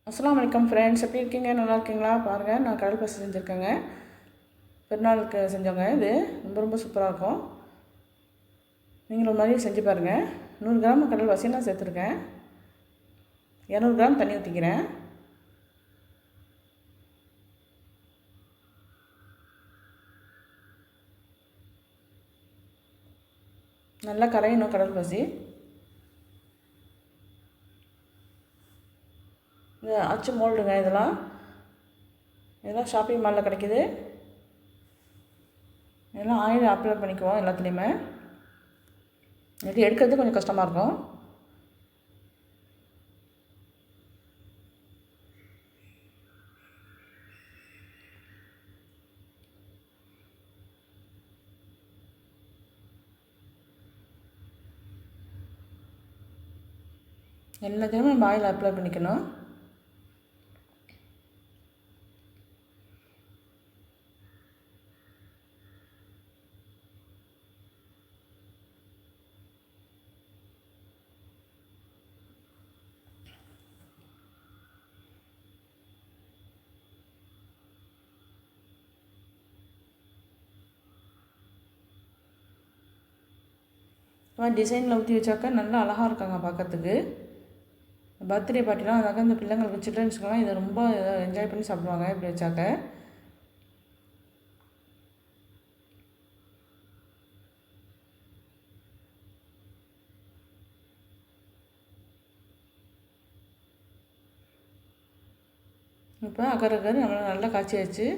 அஸ்ஸலாமு அலைக்கும் ஃப்ரெண்ட்ஸ், எப்படி இருக்கீங்க? நல்லா இருக்கீங்களா? பாருங்கள், நான் கடல் பாசி செஞ்சுருக்கேங்க. பெருநாளுக்கு செஞ்சோங்க. இது ரொம்ப ரொம்ப சூப்பராக இருக்கும். நீங்களும் மாதிரியும் செஞ்சு பாருங்கள். 100 கிராம் கடல் பாசி நான் சேர்த்துருக்கேன். 200 கிராம் தண்ணி ஊற்றிக்கிறேன். நல்லா கரையணும் கடல் பாசி. இது அச்சு மோல்டுங்க. இதெல்லாம் ஷாப்பிங் மாலில் கிடைக்கிது. இதெல்லாம் ஆயில் அப்ளை பண்ணிக்குவோம் எல்லாத்துலேயுமே. இது எடுக்கிறது கொஞ்சம் கஷ்டமாக இருக்கும். எல்லாத்தையுமே நம்ம ஆயில் அப்ளை பண்ணிக்கணும். டிசைனில் ஊற்றி வச்சாக்கா நல்லா அழகாக இருக்காங்க பார்க்கறதுக்கு. பர்த்டே பார்ட்டிலாம் அதாக இந்த பிள்ளைங்களுக்கு சில்ட்ரன்ஸ்க்குலாம் இதை ரொம்ப என்ஜாய் பண்ணி சாப்பிடுவாங்க இப்படி வச்சாக்க. இப்போ அகர் நம்மளை நல்லா காய்ச்சியாச்சு.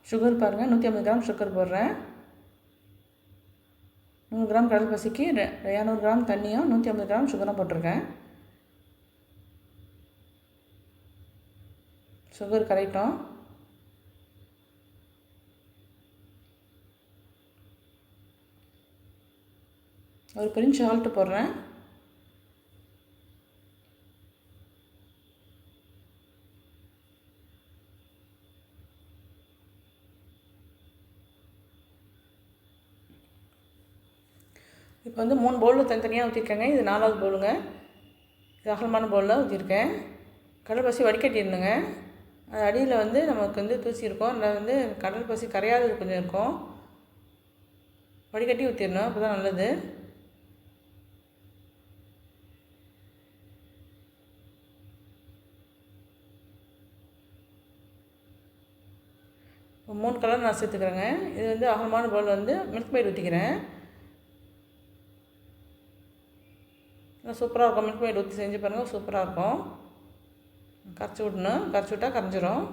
சுகர் பாருங்கள், 150 கிராம் சுகர் போடுறேன். 100 கிராம் கடல் பாசிக்கு 200 கிராம் தண்ணியும் 150 கிராம் சுகரும் போட்டிருக்கேன். சுகர் கரையிட்டோம். ஒரு பிஞ்ச் சால்ட்டு போடுறேன். இப்போ வந்து 3 பவுலில் தனித்தனியாக ஊற்றிருக்கேங்க. இது 4வது பவுலுங்க. இது அகலமான பவுலில் ஊற்றிருக்கேன். கடல் பாசி வடிகட்டிடணுங்க. அது அடியில் வந்து நமக்கு வந்து தூசி இருக்கும். அதில் வந்து கடல் பாசி கரையாதது கொஞ்சம் இருக்கும். வடிகட்டி ஊற்றிடணும், அப்போ தான் நல்லது. இப்போ 3 கலர் நான் சேர்த்துக்கிறேங்க. இது வந்து அகலமான பவுல் வந்து மில்க் மேட் ஊற்றிக்கிறேன். சூப்பராக இருக்கும். மில்க் மேட் ஊற்றி செஞ்சு பாருங்கள், சூப்பராக இருக்கும். கரைச்சி விடணும். கரைச்சி விட்டால் கரைஞ்சிரும்.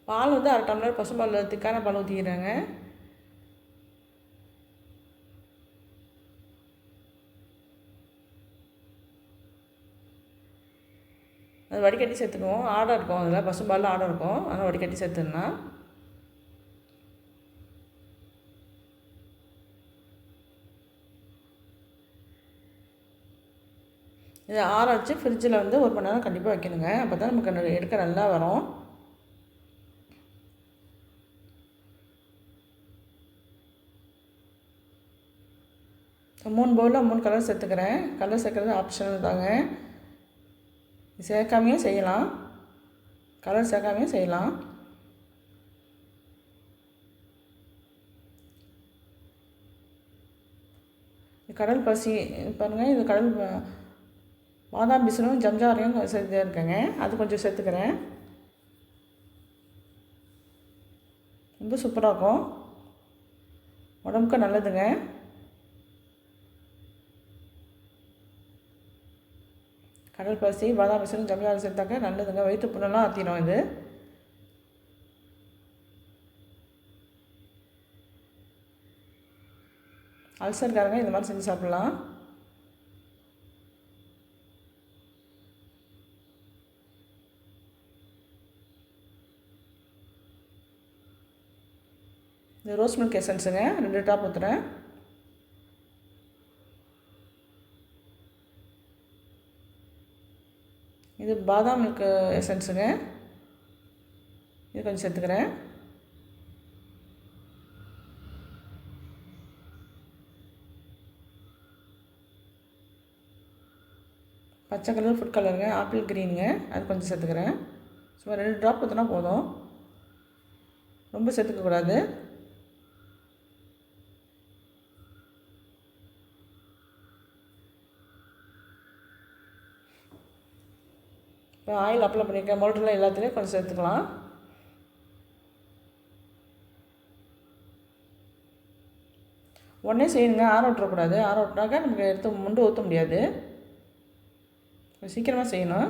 பால் வந்து 1/2 டம்ளர் பசும்பால் திக்கான பால் ஊற்றிக்கிறேங்க. அது வடிகட்டி சேர்த்துக்குவோம். ஆடை இருக்கும், அதில் பசும்பாலில் ஆடை இருக்கும், அதனால் வடிகட்டி சேர்த்துன்னா. இதை ஆற வச்சு ஃப்ரிட்ஜில் வந்து 1 மணி நேரம் கண்டிப்பாக வைக்கணுங்க. அப்போ தான் நமக்கு எடுக்க நல்லா வரும். இப்போ 3 பவுலில் 3 கலர் சேர்த்துக்கிறேன். கலர் சேர்க்குறது ஆப்ஷனல் தாங்க. சேர்க்காமையும் செய்யலாம், கலர் சேர்க்காமையும் செய்யலாம். கடல் பாசி பாருங்கள், இது கடல் பாதாம் பிசினும் ஜம்ஜாரையும் சேர்த்து இருக்கேங்க. அது கொஞ்சம் சேர்த்துக்கிறேன். ரொம்ப சூப்பராக இருக்கும், உடம்புக்கு நல்லதுங்க. கடல் பாசி பாதாம் பிசினும் ஜம்ஜாரை சேர்த்தாக்க நல்லதுங்க. வயிற்று புண்ணெல்லாம் ஆற்றிடும் இது. அல்சர்காரங்க இந்த மாதிரி செஞ்சு சாப்பிட்லாம். இது ரோஸ் மில்க் எசன்ஸுங்க, 2 ட்ராப் ஊற்றுறேன். இது பாதாம் மில்க் எசன்ஸுங்க, இது கொஞ்சம் சேர்த்துக்கிறேன். பச்சை கலர் ஃபுட் கலருங்க, ஆப்பிள் க்ரீனுங்க, அது கொஞ்சம் சேர்த்துக்கிறேன். சும்மா 2 ட்ராப் ஊற்றினா போதும், ரொம்ப சேர்த்துக்கக்கூடாது. இப்போ ஆயில் அப்ளை பண்ணியிருக்கேன், மோல்டெலாம் எல்லாத்துலேயும் கொஞ்சம் சேர்த்துக்கலாம். உடனே செய்யணுங்க, ஆற விட்டுறக்கூடாது. ஆற விட்டாக்கா நமக்கு எடுத்து முண்டு ஊற்ற முடியாது. சீக்கிரமாக செய்யணும்.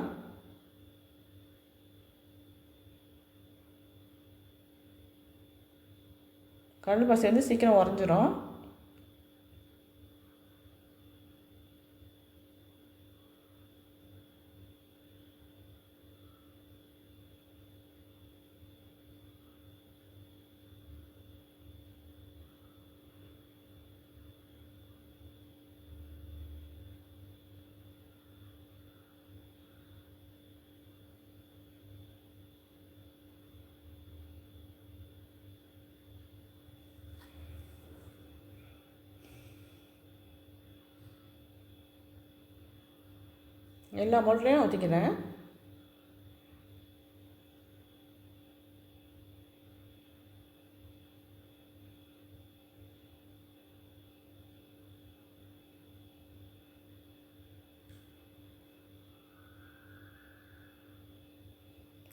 கடல் பாசி வந்து சீக்கிரம் உறைஞ்சிரும். எல்லா மோல்ட்லேயும் ஊற்றிக்கிறேன்.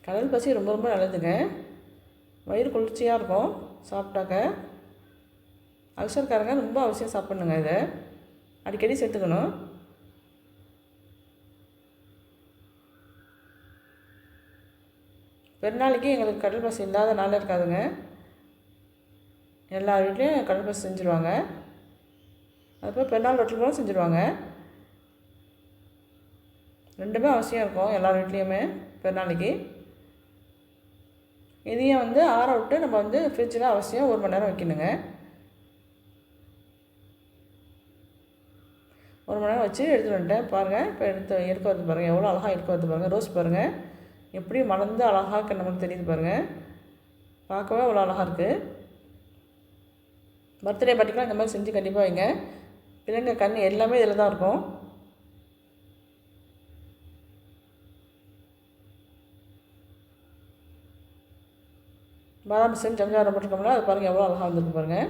கடல் பாசி ரொம்ப ரொம்ப நல்லதுங்க, வயிறு குளிர்ச்சியாக இருக்கும் சாப்பிட்டாக்க. அல்சர்காரங்க ரொம்ப அவசியம் சாப்பிட்ணுங்க, இதை அடிக்கடி சேர்த்துக்கணும். பெருநாளைக்கு எங்களுக்கு கடல் பாசி இல்லாத நாள் இருக்காதுங்க. எல்லா வீட்லேயும் கடல் பாசி செஞ்சுருவாங்க. அதுக்கப்புறம் பெருநாள் ரொட்டி கூட செஞ்சுருவாங்க. ரெண்டுமே அவசியம் இருக்கும் எல்லார் வீட்லேயுமே பெருநாளைக்கு. இதையும் வந்து ஆற விட்டு நம்ம வந்து ஃப்ரிட்ஜில் அவசியம் 1 மணி நேரம் வைக்கணுங்க. 1 மணி நேரம் வச்சு எடுத்துகிட்டு வந்துட்டேன். பாருங்கள், இப்போ எடுக்க வருது பாருங்கள், எவ்வளோ அழகாக எடுக்க வருது பாருங்கள். ரோஸ் பாருங்கள் எப்படி மலர்ந்து அழகாக நமக்கு தெரியுது பாருங்கள். பார்க்கவே அவ்வளோ அழகாக இருக்குது. பர்த்டே பார்ட்டிக்கெலாம் இந்த மாதிரி செஞ்சு கண்டிப்பாக வைங்க. பிள்ளைங்க கண் எல்லாமே இதில் தான் இருக்கும். பாதாம் பிசின் ஜம்ஜாரம் போட்டிருக்கோம்னா அது பாருங்கள் எவ்வளோ அழகாக வந்துருக்கு பாருங்கள்.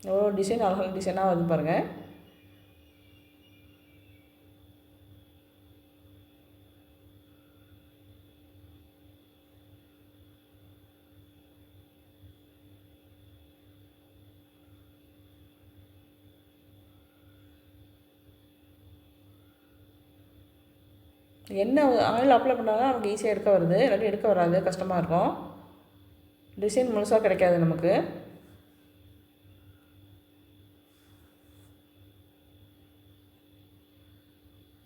எவ்வளோ டிசைன் அழகான டிசைனாக வந்து பாருங்கள். என்ன ஆயில் அப்ளை பண்ணாலும் நமக்கு ஈஸியாக எடுக்க வருது, இல்லாட்டி எடுக்க வராது, கஷ்டமாக இருக்கும். டிசைன் முழுசாக கிடைக்காது நமக்கு.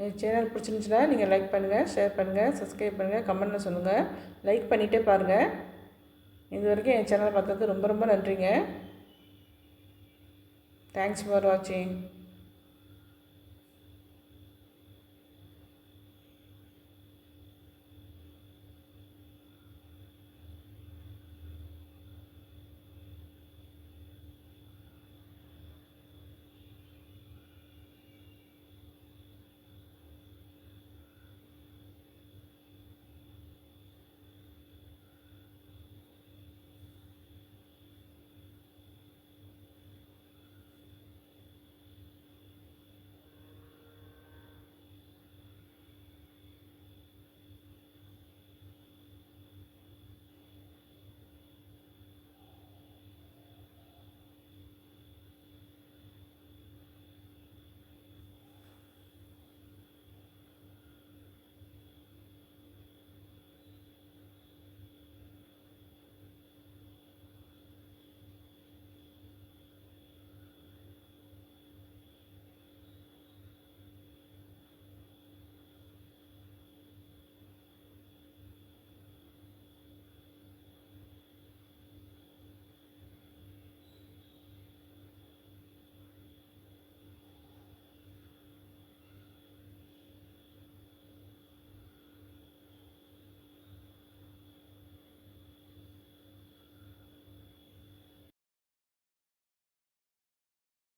என் சேனல் பிடிச்சிருந்துச்சுன்னா நீங்கள் லைக் பண்ணுங்கள், ஷேர் பண்ணுங்கள், சப்ஸ்கிரைப் பண்ணுங்கள், கமெண்ட்டில் சொல்லுங்கள். லைக் பண்ணிகிட்டே பாருங்கள். இது வரைக்கும் என் சேனலை பார்த்தது ரொம்ப ரொம்ப நன்றிங்க. தேங்க்ஸ் ஃபார் வாட்சிங்.